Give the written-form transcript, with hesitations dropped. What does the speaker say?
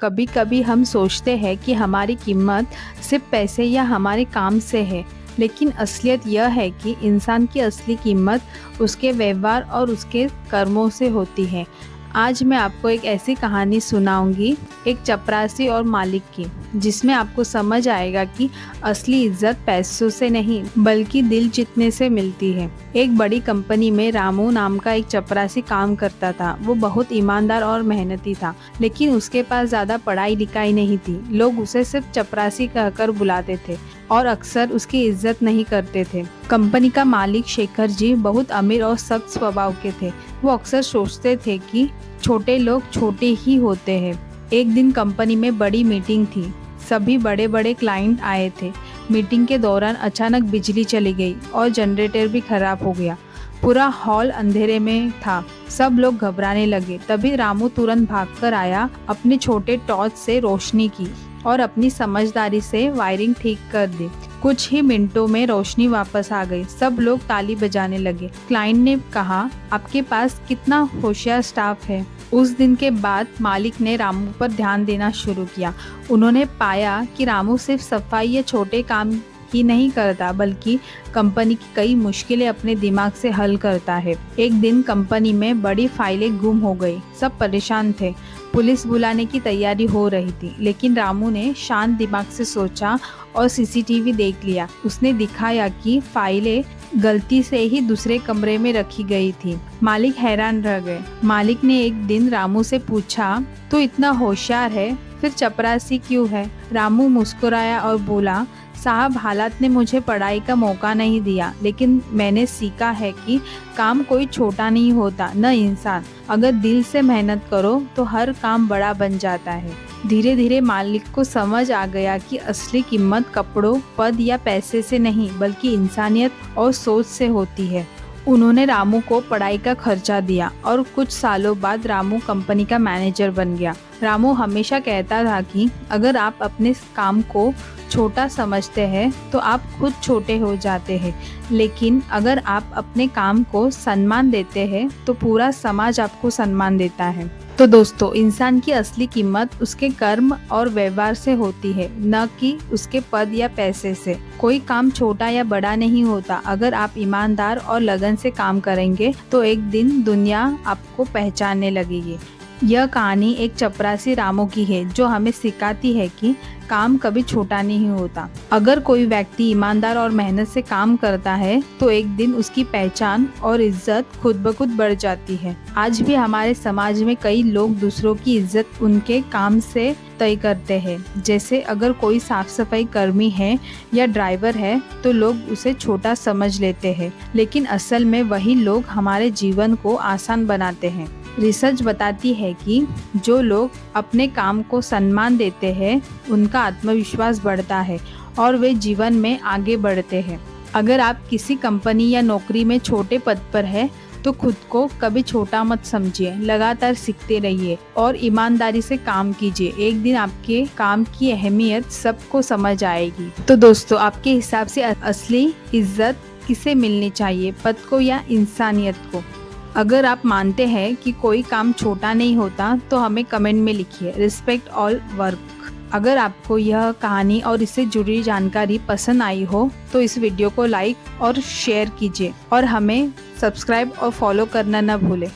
कभी कभी हम सोचते हैं कि हमारी कीमत सिर्फ पैसे या हमारे काम से है, लेकिन असलियत यह है कि इंसान की असली कीमत उसके व्यवहार और उसके कर्मों से होती है। आज मैं आपको एक ऐसी कहानी सुनाऊंगी, एक चपरासी और मालिक की, जिसमें आपको समझ आएगा कि असली इज्जत पैसों से नहीं बल्कि दिल जीतने से मिलती है। एक बड़ी कंपनी में रामू नाम का एक चपरासी काम करता था। वो बहुत ईमानदार और मेहनती था, लेकिन उसके पास ज्यादा पढ़ाई लिखाई नहीं थी। लोग उसे सिर्फ चपरासी कहकर बुलाते थे और अक्सर उसकी इज्जत नहीं करते थे। कंपनी का मालिक शेखर जी बहुत अमीर और सख्त स्वभाव के थे। वो अक्सर सोचते थे कि छोटे लोग छोटे ही होते हैं। एक दिन कंपनी में बड़ी मीटिंग थी। सभी बड़े बड़े क्लाइंट आए थे। मीटिंग के दौरान अचानक बिजली चली गई और जनरेटर भी खराब हो गया। पूरा हॉल अंधेरे में था। सब लोग घबराने लगे। तभी रामू तुरंत भागकर आया, अपने छोटे टॉर्च से रोशनी की और अपनी समझदारी से वायरिंग ठीक कर दी। कुछ ही मिनटों में रोशनी वापस आ गई। सब लोग ताली बजाने लगे। क्लाइंट ने कहा, आपके पास कितना होशियार स्टाफ है। उस दिन के बाद मालिक ने रामू पर ध्यान देना शुरू किया। उन्होंने पाया कि रामू सिर्फ सफाई या छोटे काम ही नहीं करता, बल्कि कंपनी की कई मुश्किलें अपने दिमाग से हल करता है। एक दिन कंपनी में बड़ी फाइलें गुम हो गई। सब परेशान थे। पुलिस बुलाने की तैयारी हो रही थी, लेकिन रामू ने शांत दिमाग से सोचा और सीसीटीवी देख लिया। उसने दिखाया कि फाइलें गलती से ही दूसरे कमरे में रखी गई थी। मालिक हैरान रह गए। मालिक ने एक दिन रामू से पूछा, तू इतना होशियार है, फिर चपरासी क्यों है? रामू मुस्कुराया और बोला, साहब, हालात ने मुझे पढ़ाई का मौका नहीं दिया, लेकिन मैंने सीखा है कि काम कोई छोटा नहीं होता, न इंसान। अगर दिल से मेहनत करो तो हर काम बड़ा बन जाता है। धीरे धीरे मालिक को समझ आ गया कि असली कीमत कपड़ों, पद या पैसे से नहीं बल्कि इंसानियत और सोच से होती है। उन्होंने रामू को पढ़ाई का खर्चा दिया और कुछ सालों बाद रामू कंपनी का मैनेजर बन गया। रामू हमेशा कहता था कि अगर आप अपने काम को छोटा समझते हैं तो आप खुद छोटे हो जाते हैं, लेकिन अगर आप अपने काम को सम्मान देते हैं तो पूरा समाज आपको सम्मान देता है। तो दोस्तों, इंसान की असली कीमत उसके कर्म और व्यवहार से होती है, न कि उसके पद या पैसे से। कोई काम छोटा या बड़ा नहीं होता। अगर आप ईमानदार और लगन से काम करेंगे तो एक दिन दुनिया आपको पहचानने लगेगी। यह कहानी एक चपरासी रामू की है, जो हमें सिखाती है कि काम कभी छोटा नहीं होता। अगर कोई व्यक्ति ईमानदार और मेहनत से काम करता है तो एक दिन उसकी पहचान और इज्जत खुद ब खुद बढ़ जाती है। आज भी हमारे समाज में कई लोग दूसरों की इज्जत उनके काम से तय करते हैं। जैसे अगर कोई साफ सफाई कर्मी है या ड्राइवर है तो लोग उसे छोटा समझ लेते हैं, लेकिन असल में वही लोग हमारे जीवन को आसान बनाते हैं। रिसर्च बताती है कि जो लोग अपने काम को सम्मान देते हैं उनका आत्मविश्वास बढ़ता है और वे जीवन में आगे बढ़ते हैं। अगर आप किसी कंपनी या नौकरी में छोटे पद पर हैं तो खुद को कभी छोटा मत समझिए। लगातार सीखते रहिए और ईमानदारी से काम कीजिए। एक दिन आपके काम की अहमियत सबको समझ आएगी। तो दोस्तों, आपके हिसाब से असली इज्जत किसे मिलनी चाहिए, पद को या इंसानियत को? अगर आप मानते हैं कि कोई काम छोटा नहीं होता तो हमें कमेंट में लिखिए, रिस्पेक्ट ऑल वर्क। अगर आपको यह कहानी और इससे जुड़ी जानकारी पसंद आई हो तो इस वीडियो को लाइक और शेयर कीजिए और हमें सब्सक्राइब और फॉलो करना न भूलें।